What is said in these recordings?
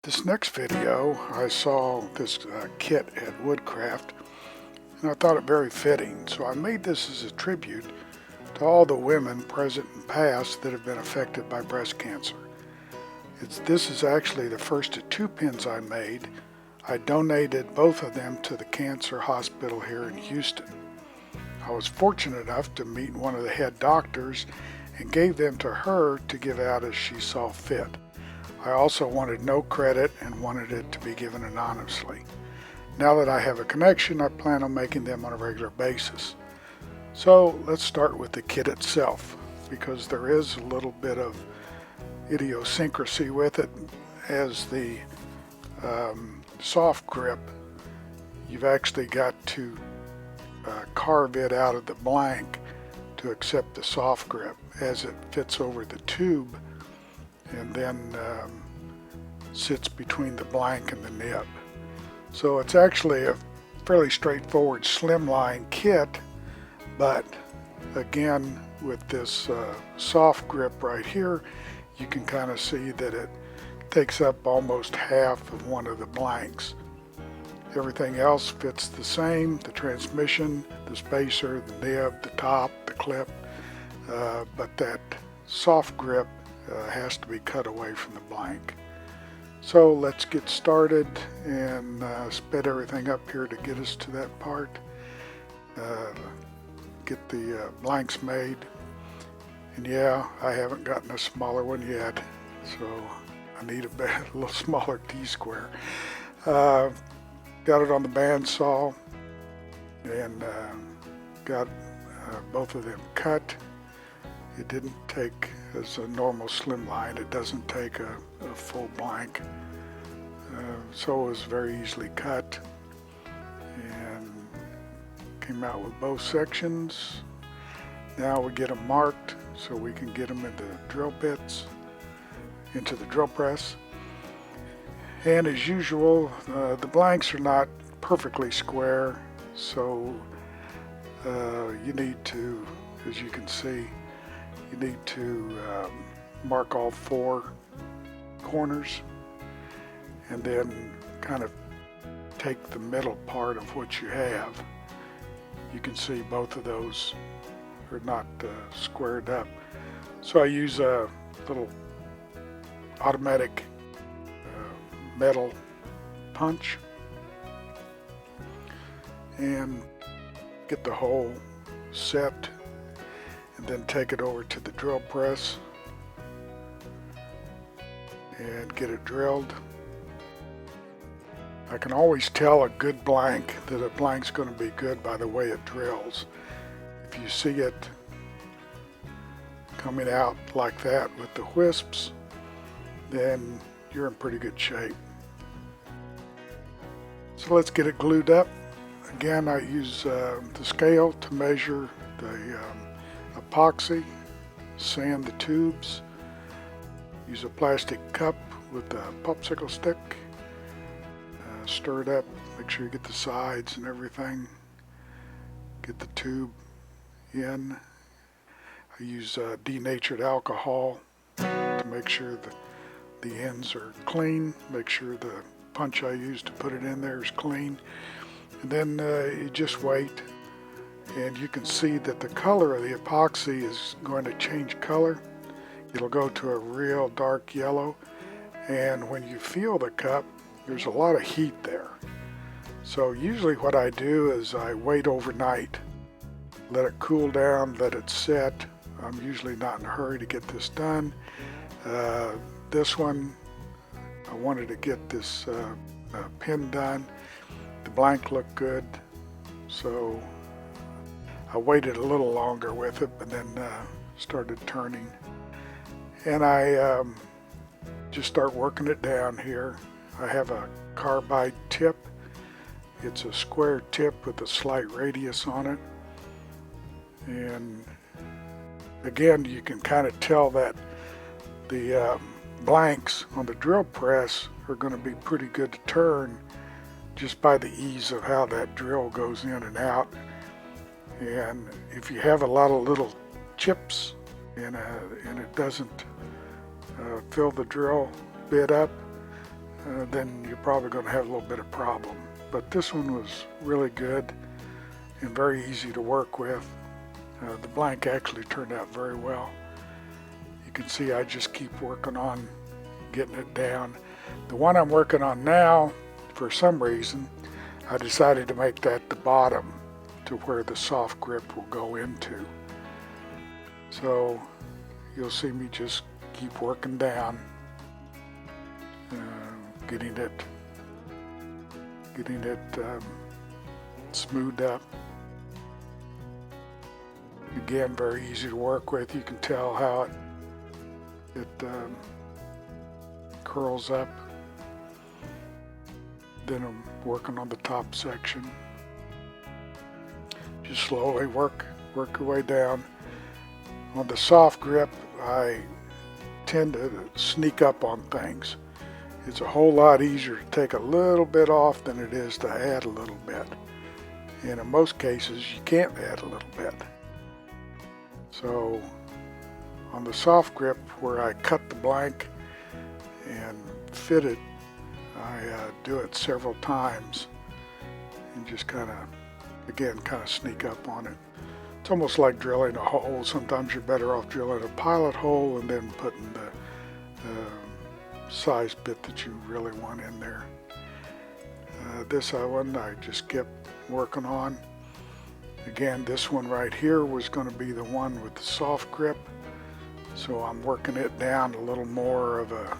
This next video, I saw this kit at Woodcraft, and I thought it very fitting, so I made this as a tribute to all the women present and past that have been affected by breast cancer. This is actually the first of two pins I made. I donated both of them to the cancer hospital here in Houston. I was fortunate enough to meet one of the head doctors and gave them to her to give out as she saw fit. I also wanted no credit and wanted it to be given anonymously. Now that I have a connection, I plan on making them on a regular basis. So let's start with the kit itself, because there is a little bit of idiosyncrasy with it. As the soft grip, you've actually got to carve it out of the blank to accept the soft grip, as it fits over the tube and then sits between the blank and the nib. So it's actually a fairly straightforward slimline kit, but again, with this soft grip right here, you can kind of see that it takes up almost half of one of the blanks. Everything else fits the same: the transmission, the spacer, the nib, the top, the clip, but that soft grip has to be cut away from the blank. So let's get started and sped everything up here to get us to that part. Get the blanks made. And yeah, I haven't gotten a smaller one yet, so I need a little smaller T-square. Got it on the bandsaw and got both of them cut. It didn't take, as a normal slimline, it doesn't take a full blank. So it was very easily cut and came out with both sections. Now we get them marked so we can get them into drill bits, into the drill press. And as usual, the blanks are not perfectly square, so you need to, as you can see, you need to mark all four corners and then kind of take the middle part of what you have. You can see both of those are not squared up. So I use a little automatic metal punch and get the hole set, and then take it over to the drill press and get it drilled. I can always tell a good blank that a blank's going to be good by the way it drills. If you see it coming out like that with the wisps, then you're in pretty good shape. So let's get it glued up. Again, I use the scale to measure the epoxy, sand the tubes, use a plastic cup with a popsicle stick, stir it up, make sure you get the sides and everything, get the tube in. I use denatured alcohol to make sure that the ends are clean, make sure the punch I use to put it in there is clean, and then you just wait. And you can see that the color of the epoxy is going to change color. It'll go to a real dark yellow, and when you feel the cup, there's a lot of heat there. So usually what I do is I wait overnight, let it cool down, let it set. I'm usually not in a hurry to get this done. This one, I wanted to get this pin done. The blank looked good, so I waited a little longer with it, but then started turning. And I just start working it down here. I have a carbide tip. It's a square tip with a slight radius on it. And again, you can kind of tell that the blanks on the drill press are going to be pretty good to turn just by the ease of how that drill goes in and out. And if you have a lot of little chips and it doesn't fill the drill bit up, then you're probably going to have a little bit of problem. But this one was really good and very easy to work with. The blank actually turned out very well. You can see I just keep working on getting it down. The one I'm working on now, for some reason, I decided to make that the bottom to where the soft grip will go into. So you'll see me just keep working down, getting it smoothed up. Again, very easy to work with. You can tell how it curls up. Then I'm working on the top section. Just slowly work your way down. On the soft grip, I tend to sneak up on things. It's a whole lot easier to take a little bit off than it is to add a little bit. And in most cases, you can't add a little bit. So on the soft grip, where I cut the blank and fit it, I do it several times and just kind of sneak up on it. It's almost like drilling a hole. Sometimes you're better off drilling a pilot hole and then putting the size bit that you really want in there. This one I just kept working on. Again, this one right here was going to be the one with the soft grip, so I'm working it down a little more of a,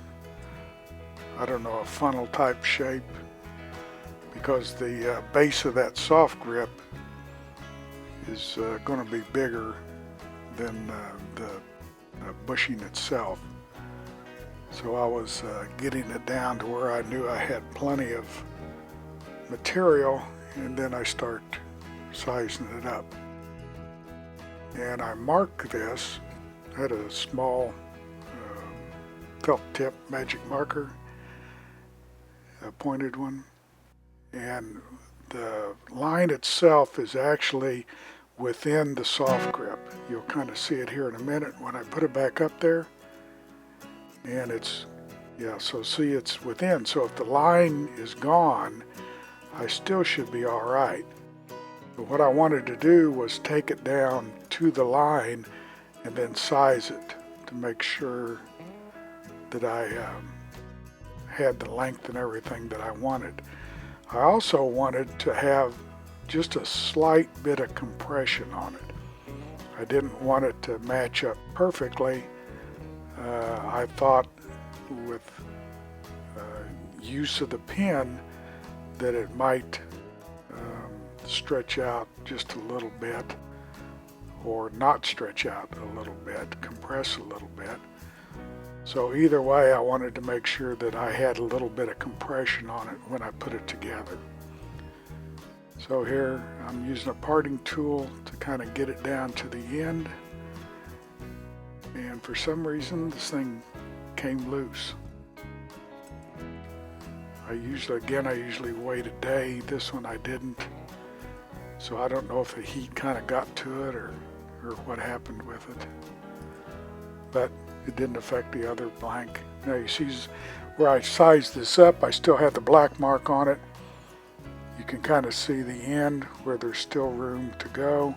a funnel type shape, because the base of that soft grip is going to be bigger than the bushing itself. So I was getting it down to where I knew I had plenty of material, and then I start sizing it up. And I mark this. I had a small felt tip magic marker, a pointed one, and the line itself is actually within the soft grip. You'll kind of see it here in a minute when I put it back up there. And it's, so see, it's within. So if the line is gone, I still should be all right. But what I wanted to do was take it down to the line and then size it to make sure that I had the length and everything that I wanted. I also wanted to have just a slight bit of compression on it. I didn't want it to match up perfectly. I thought with use of the pin that it might stretch out just a little bit, or not stretch out a little bit, compress a little bit. So either way, I wanted to make sure that I had a little bit of compression on it when I put it together. So here I'm using a parting tool to kind of get it down to the end. And for some reason, this thing came loose. I usually wait a day. This one I didn't. So I don't know if the heat kind of got to it or what happened with it. But it didn't affect the other blank. Now you see where I sized this up, I still had the black mark on it. You can kind of see the end where there's still room to go.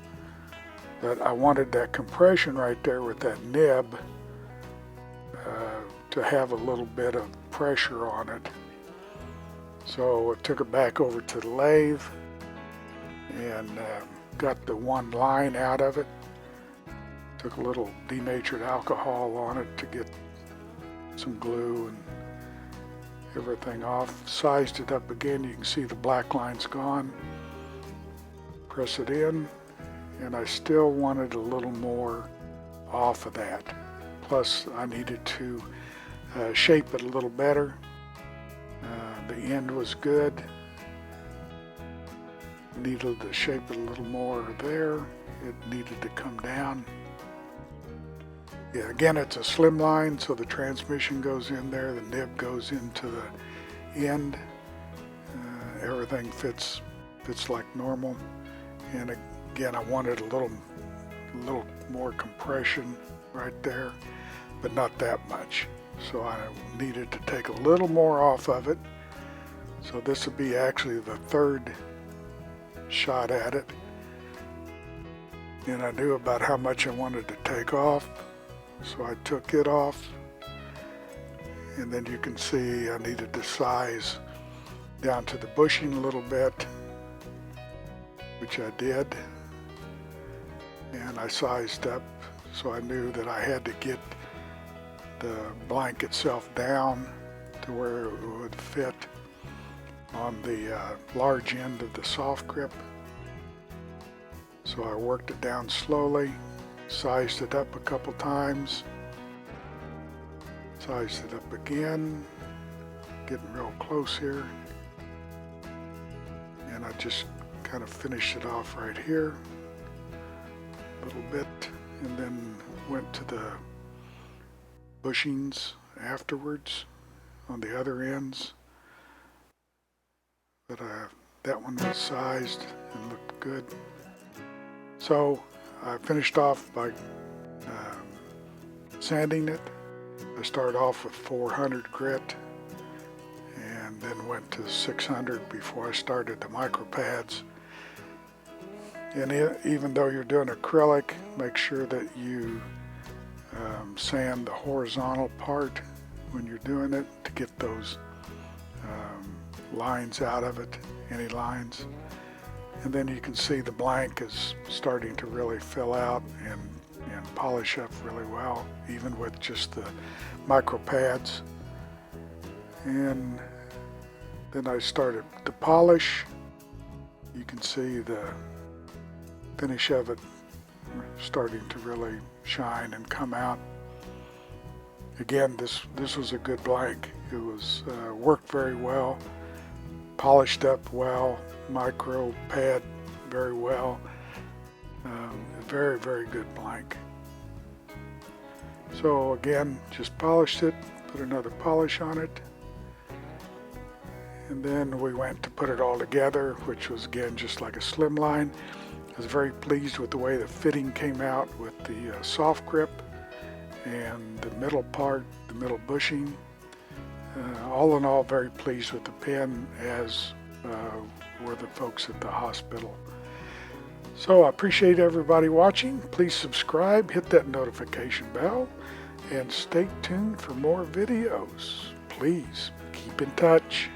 But I wanted that compression right there with that nib to have a little bit of pressure on it. So I took it back over to the lathe and got the one line out of it. Took a little denatured alcohol on it to get some glue and everything off. Sized it up again. You can see the black line's gone. Press it in. And I still wanted a little more off of that. Plus, I needed to shape it a little better. The end was good. Needed to shape it a little more there. It needed to come down. Yeah, again, it's a slim line, so the transmission goes in there, the nib goes into the end. Everything fits like normal. And again, I wanted a little more compression right there, but not that much. so I needed to take a little more off of it. So this would be actually the third shot at it. And I knew about how much I wanted to take off, so I took it off. And then you can see I needed to size down to the bushing a little bit, which I did. And I sized up, so I knew that I had to get the blank itself down to where it would fit on the large end of the soft grip. So I worked it down slowly, sized it up a couple times, sized it up again, getting real close here, and I just kind of finished it off right here a little bit, and then went to the bushings afterwards on the other ends. But that one was sized and looked good. So I finished off by sanding it. I started off with 400 grit and then went to 600 before I started the micro pads. And even though you're doing acrylic, make sure that you sand the horizontal part when you're doing it to get those lines out of it, any lines. And then you can see the blank is starting to really fill out and polish up really well, even with just the micro pads. And then I started to polish. You can see the finish of it starting to really shine and come out. Again, this was a good blank. It was worked very well, polished up well, micro pad very well. Very, very good blank. So again, just polished it, put another polish on it, and then we went to put it all together, which was again just like a slimline. I was very pleased with the way the fitting came out with the soft grip and the middle part, the middle bushing. All in all, very pleased with the pen, as were the folks at the hospital. So I appreciate everybody watching. Please subscribe, hit that notification bell, and stay tuned for more videos. Please keep in touch.